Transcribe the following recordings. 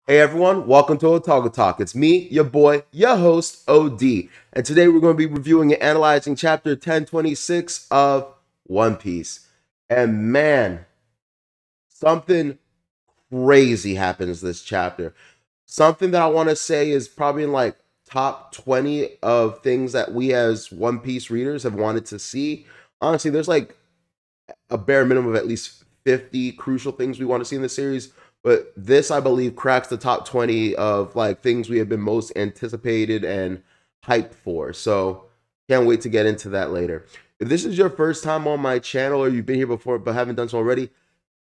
Hey everyone, welcome to Otaku Talk. It's me, your boy, your host, OD. And today we're going to be reviewing and analyzing chapter 1026 of One Piece. And man, something crazy happens this chapter. Something that I want to say is probably in like top 20 of things that we as One Piece readers have wanted to see. Honestly, there's like a bare minimum of at least 50 crucial things we want to see in the series. But this, I believe, cracks the top 20 of like things we have been most anticipated and hyped for. So can't wait to get into that later. If this is your first time on my channel or you've been here before but haven't done so already,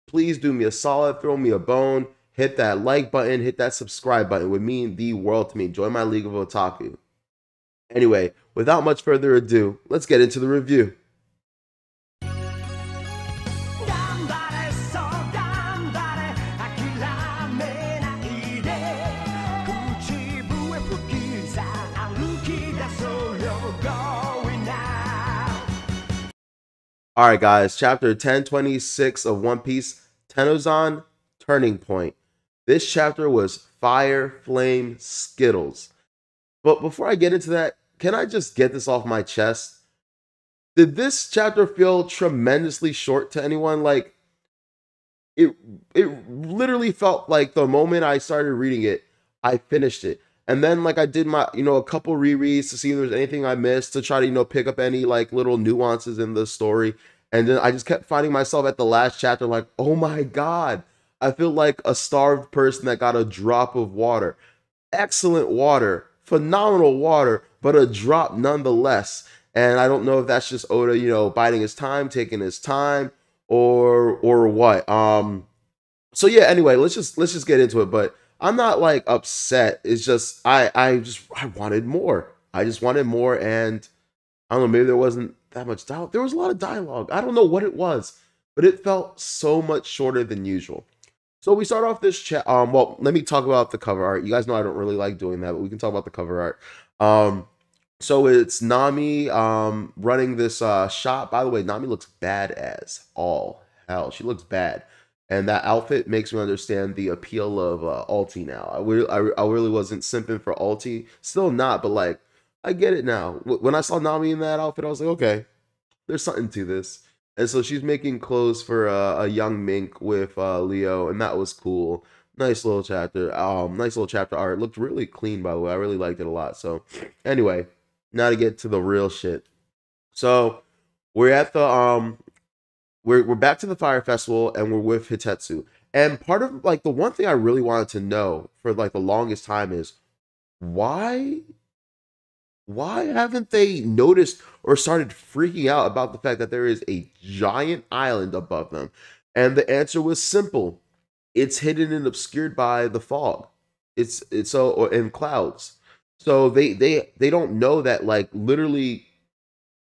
please do me a solid, throw me a bone, hit that like button, hit that subscribe button. It would mean the world to me. Join my League of Otaku. Anyway, without much further ado, let's get into the review. All right, guys, chapter 1026 of One Piece, Tennozan Turning Point. This chapter was Fire, Flame, Skittles. But before I get into that, can I just get this off my chest? Did this chapter feel tremendously short to anyone? Like, it literally felt like the moment I started reading it, I finished it. And then like I did my, a couple rereads to see if there's anything I missed to try to, pick up any like little nuances in the story. And then I just kept finding myself at the last chapter like, oh my God, I feel like a starved person that got a drop of water. Excellent water, phenomenal water, but a drop nonetheless. And I don't know if that's just Oda, biding his time, taking his time, or what. So yeah, anyway, let's just get into it. But I'm not like upset. It's just I wanted more. I just wanted more, and I don't know, maybe there wasn't that much dialogue. There was a lot of dialogue. I don't know what it was, but it felt so much shorter than usual. So we start off this chat. Well, let me talk about the cover art. You guys know I don't really like doing that, but we can talk about the cover art. So it's Nami running this shop. By the way, Nami looks bad as all hell. She looks bad. And that outfit makes me understand the appeal of Alti now. I really wasn't simping for Alti. Still not, but like, I get it now. When I saw Nami in that outfit, I was like, okay, there's something to this. And so she's making clothes for a young mink with Leo, and that was cool. Nice little chapter art. Looked really clean, by the way. I really liked it a lot. So anyway, now to get to the real shit. So we're at the we're back to the fire festival and we're with Hitetsu. And part of like the one thing I really wanted to know for like the longest time is why haven't they noticed or started freaking out about the fact that there is a giant island above them? And the answer was simple. It's hidden and obscured by the fog. It's so or in clouds. So they don't know that like literally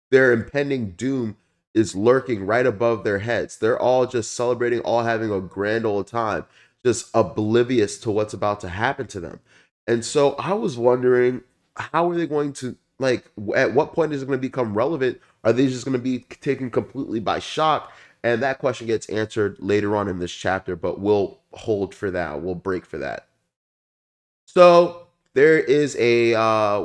their impending doom is lurking right above their heads. They're all just celebrating, all having a grand old time, just oblivious to what's about to happen to them. And so I was wondering, how are they going to, like, at what point is it going to become relevant? Are they just going to be taken completely by shock? And that question gets answered later on in this chapter, but we'll hold for that. We'll break for that. So there is a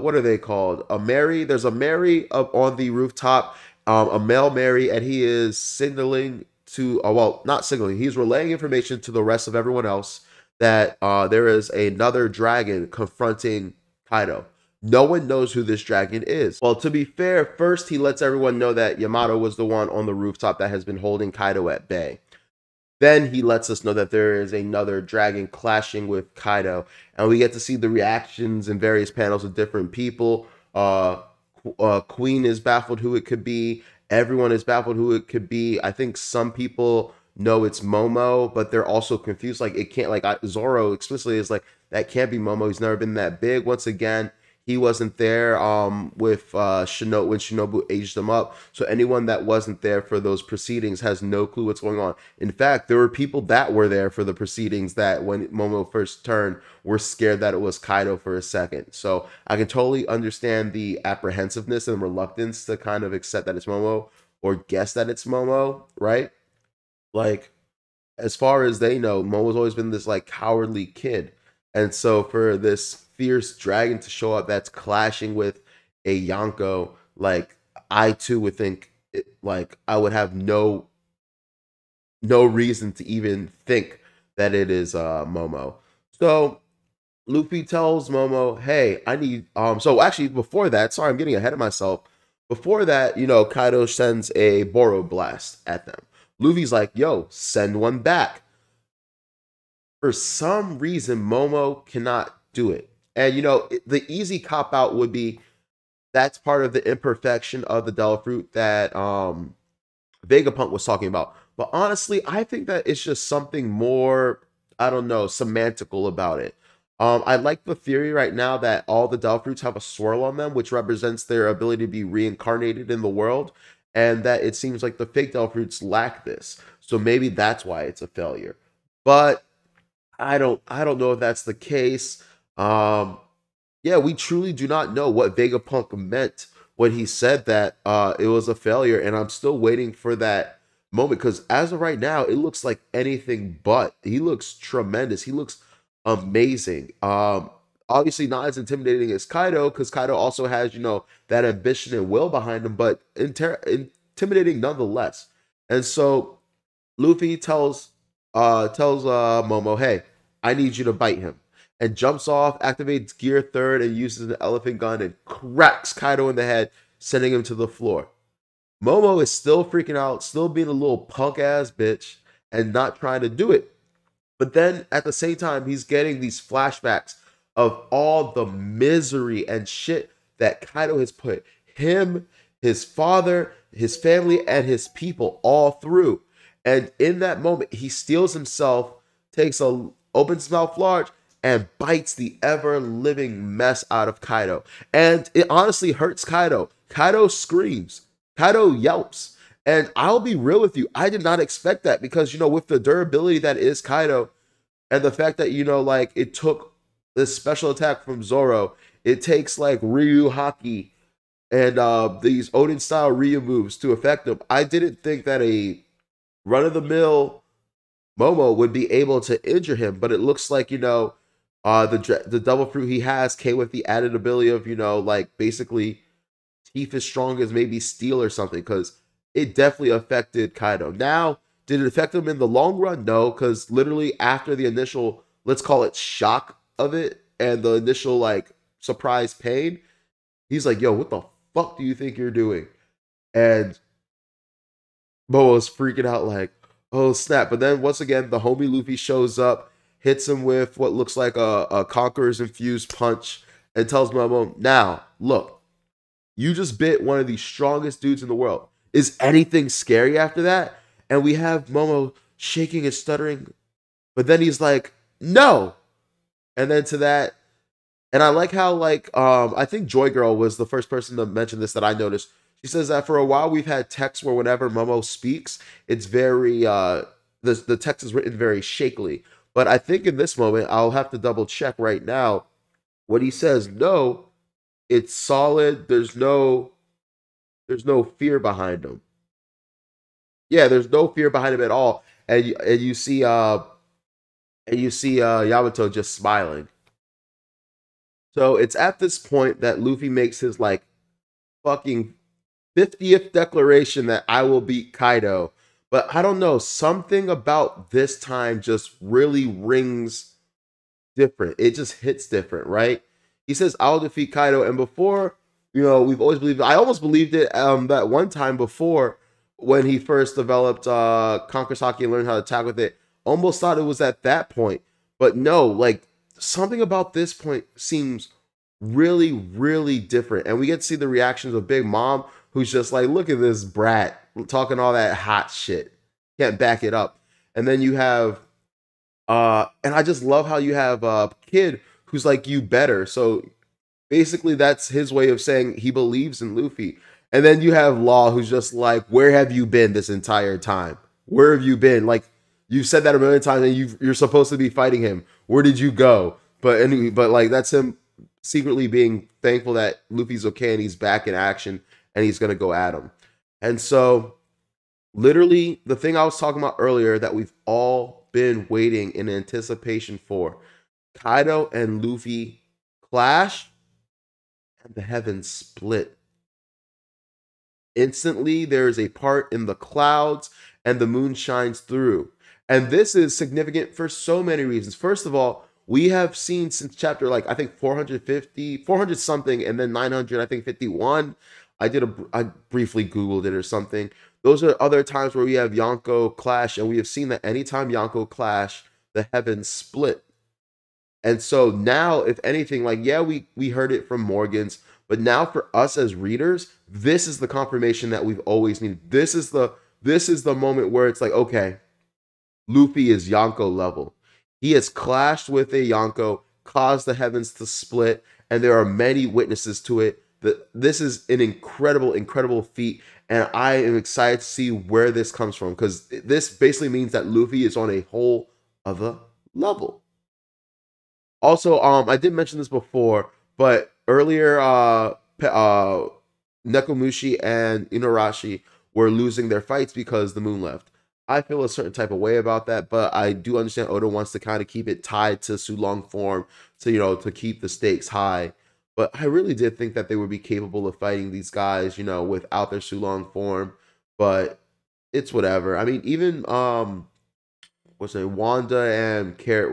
what are they called? A Mary. There's a Mary up on the rooftop, a male Mary, and he is signaling to well, not signaling. He's relaying information to the rest of everyone else that there is another dragon confronting Kaido. No one knows who this dragon is. Well, to be fair, first he lets everyone know that Yamato was the one on the rooftop that has been holding Kaido at bay. Then he lets us know that there is another dragon clashing with Kaido, and we get to see the reactions in various panels of different people. Queen is baffled who it could be. Everyone is baffled who it could be. I think some people know it's Momo, but they're also confused. Like it can't. Like Zoro explicitly is like that can't be Momo. He's never been that big. Once again, he wasn't there with Shinobu when Shinobu aged him up. So anyone that wasn't there for those proceedings has no clue what's going on. In fact, there were people that were there for the proceedings that when Momo first turned were scared that it was Kaido for a second. So I can totally understand the apprehensiveness and reluctance to kind of accept that it's Momo or guess that it's Momo, right? Like, as far as they know, Momo's always been this like cowardly kid. And so for this fierce dragon to show up that's clashing with a Yonko, like I too would think like I would have no reason to even think that it is Momo. So Luffy tells Momo, "Hey, I need." So actually, before that, sorry, I'm getting ahead of myself. Before that, Kaido sends a Boro blast at them. Luffy's like, "Yo, send one back." For some reason, Momo cannot do it, and the easy cop out would be that's part of the imperfection of the Devil Fruit that Vegapunk was talking about. But honestly, I think that it's just something more, I don't know, semantical about it. I like the theory right now that all the Devil Fruits have a swirl on them, which represents their ability to be reincarnated in the world, and that it seems like the fake Devil Fruits lack this. So maybe that's why it's a failure. But I don't know if that's the case. Um, yeah, we truly do not know what Vegapunk meant when he said that it was a failure, and I'm still waiting for that moment because as of right now, it looks like anything but. He looks tremendous. He looks amazing. Obviously not as intimidating as Kaido because Kaido also has that ambition and will behind him, but intimidating nonetheless. And so Luffy tells Momo, "Hey, I need you to bite him." And jumps off, activates gear third, and uses an elephant gun and cracks Kaido in the head, sending him to the floor. Momo is still freaking out, still being a little punk ass bitch, and not trying to do it. But then at the same time, he's getting these flashbacks of all the misery and shit that Kaido has put him, his father, his family, and his people all through. And in that moment, he steals himself, opens his mouth large, and bites the ever living mess out of Kaido. And it honestly hurts Kaido. Kaido screams, Kaido yelps. And I'll be real with you, I did not expect that because, with the durability that is Kaido and the fact that, like it took this special attack from Zoro, it takes like Ryu Haki and these Odin style Ryu moves to affect him. I didn't think that a run of the mill Momo would be able to injure him, but it looks like the Devil Fruit he has came with the added ability of like basically teeth as strong as maybe steel or something because it definitely affected Kaido. Now, did it affect him in the long run? No, because literally after the initial, let's call it shock of it and the initial like surprise pain, he's like, "Yo, what the fuck do you think you're doing?" And Momo's freaking out like, "Oh snap!" But then once again, the homie Luffy shows up, hits him with what looks like a Conqueror's infused punch, and tells Momo, "Now look, you just bit one of the strongest dudes in the world. Is anything scary after that?" And we have Momo shaking and stuttering, but then he's like, "No." And then to that, and I like how like I think Joy Girl was the first person to mention this that I noticed. She says that for a while we've had text where whenever Momo speaks, it's very the text is written very shakily. But I think in this moment, I'll have to double check right now. When he says no, it's solid. There's no fear behind him. Yeah, there's no fear behind him at all. And you see Yamato just smiling. So it's at this point that Luffy makes his like fucking 50th declaration that I will beat Kaido. But I don't know, something about this time just really rings different. It just hits different, right? He says, "I'll defeat Kaido." And before, we've always believed, I almost believed it that one time before when he first developed Conquer Saki and learned how to attack with it. Almost thought it was at that point. But no, like something about this point seems really, really different. And we get to see the reactions of Big Mom, who's just like, "Look at this brat talking all that hot shit. Can't back it up." And then you have and I just love how you have a kid who's like, "You better." So basically that's his way of saying he believes in Luffy. And then you have Law who's just like, "Where have you been this entire time? Where have you been? Like you've said that a million times and you're supposed to be fighting him. Where did you go?" But anyway, but like that's him secretly being thankful that Luffy's okay and he's back in action and he's gonna go at him. And so literally the thing I was talking about earlier that we've all been waiting in anticipation for. Kaido and Luffy clash, and the heavens split. Instantly, there is a part in the clouds, and the moon shines through. And this is significant for so many reasons. First of all, we have seen since chapter like I think 450, 400 something, and then 900, I think 51. I briefly Googled it or something. Those are other times where we have Yonko clash, and we have seen that anytime Yonko clash, the heavens split. And so now, if anything, like yeah, we heard it from Morgan's, but now for us as readers, this is the confirmation that we've always needed. This is the moment where it's like, okay, Luffy is Yonko level. He has clashed with a Yonko, caused the heavens to split, and there are many witnesses to it. That this is an incredible, incredible feat, and I am excited to see where this comes from because this basically means that Luffy is on a whole other level. Also, I did mention this before, but earlier, Nekomushi and Inuarashi were losing their fights because the moon left. I feel a certain type of way about that, but I do understand Oda wants to kind of keep it tied to Sulong form to to keep the stakes high. But I really did think that they would be capable of fighting these guys, without their Sulong form. But it's whatever. I mean, even what's it, Wanda and Carrot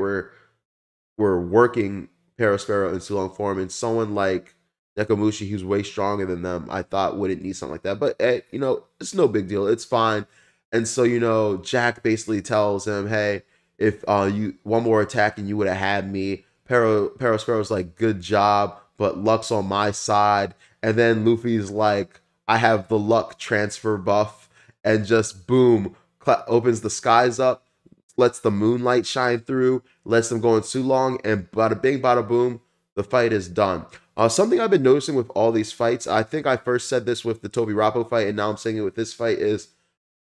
were working Perospero and Sulong form, and someone like Nekomushi, who's way stronger than them, I thought wouldn't need something like that. But it's no big deal. It's fine. And so Jack basically tells him, "Hey, if you one more attack and you would have had me." Perospero's like, "Good job, but luck's on my side." And then Luffy's like, "I have the luck transfer buff," and just boom, opens the skies up, lets the moonlight shine through, lets them go in too long, and bada bing, bada boom, the fight is done. Something I've been noticing with all these fights, I think I first said this with the Toby Rappo fight, and now I'm saying it with this fight, is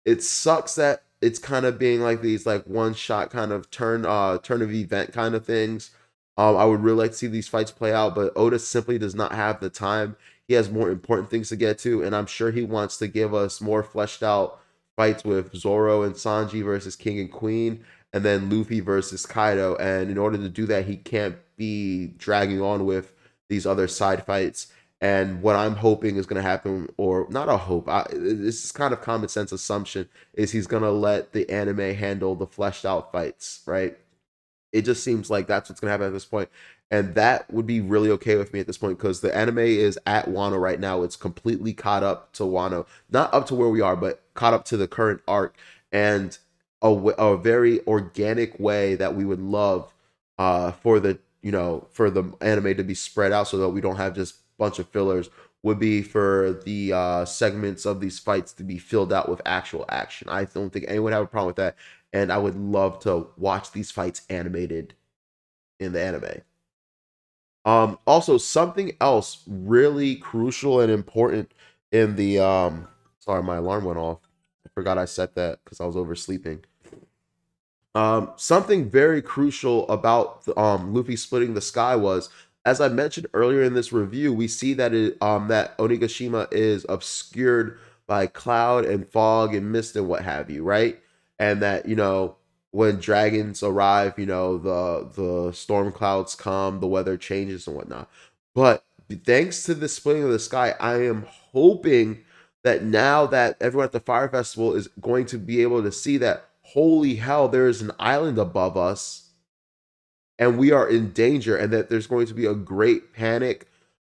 it sucks that it's kind of being like these like one shot kind of turn of event kind of things. I would really like to see these fights play out, but Oda simply does not have the time. He has more important things to get to, and I'm sure he wants to give us more fleshed out fights with Zoro and Sanji versus King and Queen, and then Luffy versus Kaido. And in order to do that, he can't be dragging on with these other side fights. And what I'm hoping is going to happen, or not a hope, this is kind of common sense assumption, is he's going to let the anime handle the fleshed out fights, right? It just seems like that's what's going to happen at this point. And that would be really okay with me at this point because the anime is at Wano right now. It's completely caught up to Wano. Not up to where we are, but caught up to the current arc. And a very organic way that we would love for the anime to be spread out so that we don't have just a bunch of fillers would be for the segments of these fights to be filled out with actual action. I don't think anyone would have a problem with that, and I would love to watch these fights animated in the anime. Also, something else really crucial and important in the sorry, my alarm went off. I forgot I set that because I was oversleeping. Something very crucial about Luffy splitting the sky was, as I mentioned earlier in this review, we see that that Onigashima is obscured by cloud and fog and mist and what have you, right? And that when dragons arrive, the storm clouds come, the weather changes and whatnot. But thanks to the splitting of the sky, I am hoping that now that everyone at the Fire Festival is going to be able to see that, holy hell, there is an island above us and we are in danger, and that there's going to be a great panic.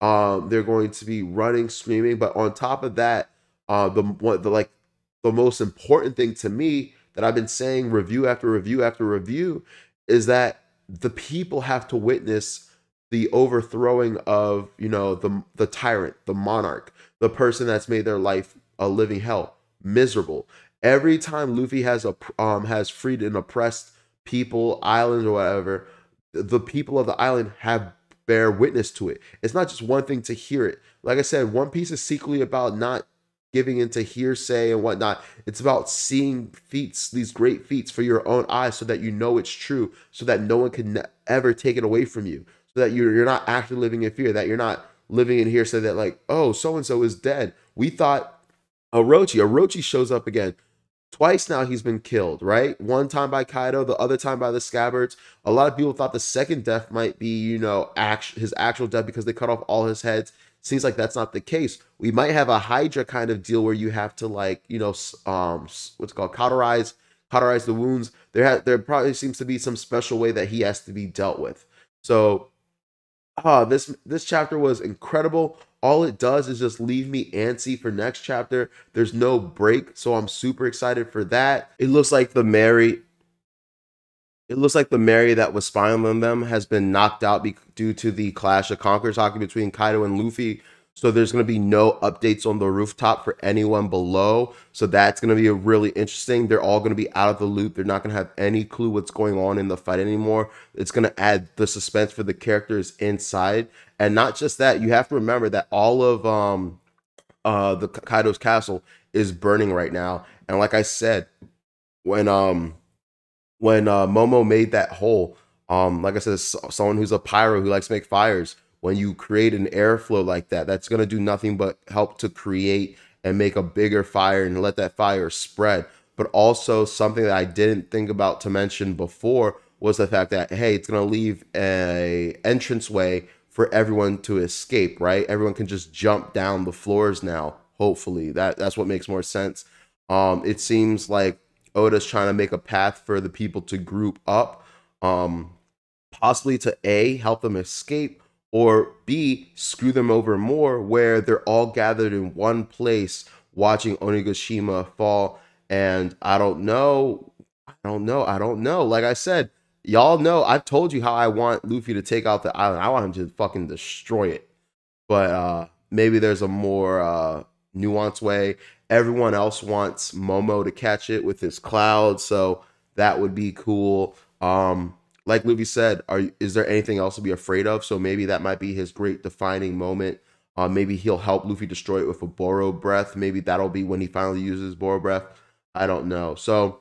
They're going to be running, screaming, but on top of that, the most important thing to me that I've been saying review after review after review is that the people have to witness the overthrowing of the tyrant, the monarch, the person that's made their life a living hell, miserable. Every time Luffy has freed an oppressed people, island, or whatever, the people of the island have bear witness to it. It's not just one thing to hear it. Like I said, One Piece is secretly about not giving into hearsay and whatnot. It's about seeing feats, these great feats, for your own eyes, so that you know it's true, so that no one can ever take it away from you, so that you're not actually living in fear, that you're not living in hearsay that like, oh, so and so is dead. We thought Orochi shows up again. Twice now he's been killed, right? One time by Kaido, the other time by the Scabbards. A lot of people thought the second death might be, his actual death because they cut off all his heads. Seems like that's not the case. We might have a Hydra kind of deal where you have to like, what's it called, cauterize the wounds. There probably seems to be some special way that he has to be dealt with. So this chapter was incredible. All it does is just leave me antsy for next chapter. There's no break, so I'm super excited for that. It looks like the Mary that was spying on them has been knocked out due to the clash of Conquerors hockey between Kaido and Luffy. So there's going to be no updates on the rooftop for anyone below. So that's going to be really interesting. They're all going to be out of the loop. They're not going to have any clue what's going on in the fight anymore. It's going to add the suspense for the characters inside. And not just that, you have to remember that all of the Kaido's castle is burning right now. And like I said, when Momo made that hole, like I said, someone who's a pyro who likes to make fires. When you create an airflow like that, that's gonna do nothing but help to create and make a bigger fire and let that fire spread. But also something that I didn't think about to mention before was the fact that hey, it's gonna leave a entranceway for everyone to escape. Right, everyone can just jump down the floors now. Hopefully, that's what makes more sense. It seems like Oda's trying to make a path for the people to group up, possibly to A, help them escape, or B, screw them over more, where they're all gathered in one place watching Onigashima fall. And I don't know. Like I said, y'all know, I've told you how I want Luffy to take out the island. I want him to fucking destroy it. But maybe there's a more nuanced way. Everyone else wants Momo to catch it with his cloud, so that would be cool. Like Luffy said, is there anything else to be afraid of? So maybe that might be his great defining moment. Maybe he'll help Luffy destroy it with a Boro breath. Maybe that'll be when he finally uses Boro breath. I don't know. So,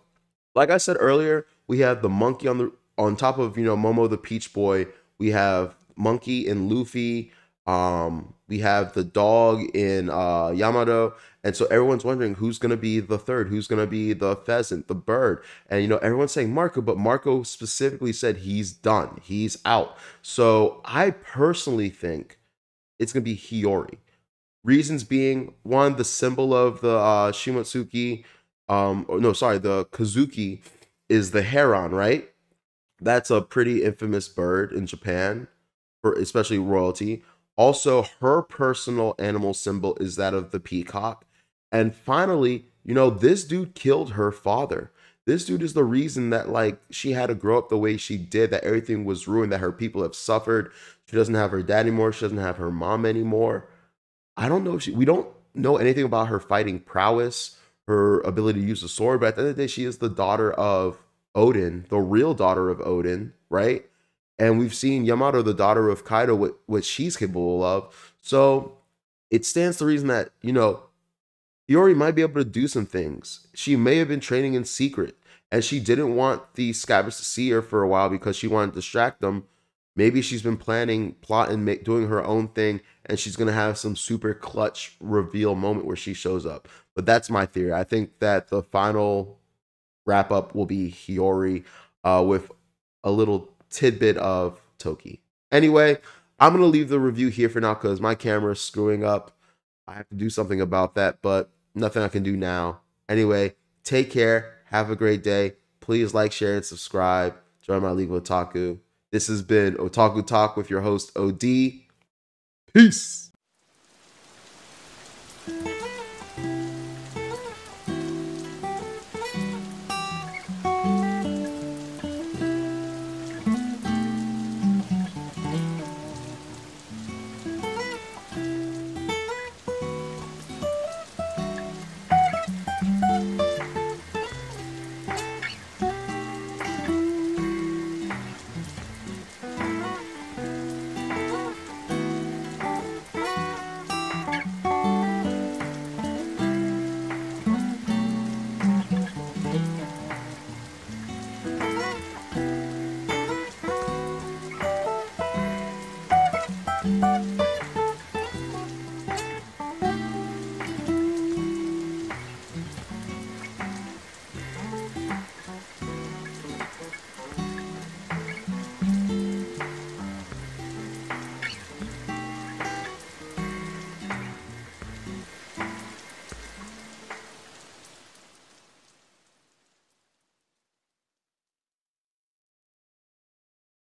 like I said earlier, we have the monkey on top of Momo the Peach Boy. We have Monkey and Luffy. We have the dog in Yamato, and so everyone's wondering who's gonna be the third, who's gonna be the pheasant, the bird, and everyone's saying Marco, but Marco specifically said he's done, he's out. So I personally think it's gonna be Hiyori. Reasons being, one, the symbol of the Shimotsuki, or no, sorry, the Kazuki is the heron, right? That's a pretty infamous bird in Japan, for especially royalty. Also, her personal animal symbol is that of the peacock. And finally, this dude killed her father. This dude is the reason that like she had to grow up the way she did, that everything was ruined, that her people have suffered. She doesn't have her dad anymore. She doesn't have her mom anymore. I don't know if we don't know anything about her fighting prowess, her ability to use the sword, but at the end of the day, she is the daughter of Odin, the real daughter of Odin, right? And we've seen Yamato, the daughter of Kaido, what she's capable of. So it stands to reason that, Hiyori might be able to do some things. She may have been training in secret, and she didn't want the Scabbards to see her for a while because she wanted to distract them. Maybe she's been planning, plotting, doing her own thing, and she's going to have some super clutch reveal moment where she shows up. But that's my theory. I think that the final wrap up will be Hiyori with a little tidbit of Toki. Anyway, I'm going to leave the review here for now because my camera is screwing up. I have to do something about that, but nothing I can do now. Anyway, take care. Have a great day. Please like, share, and subscribe. Join my League of Otaku. This has been Otaku Talk with your host, OD. Peace.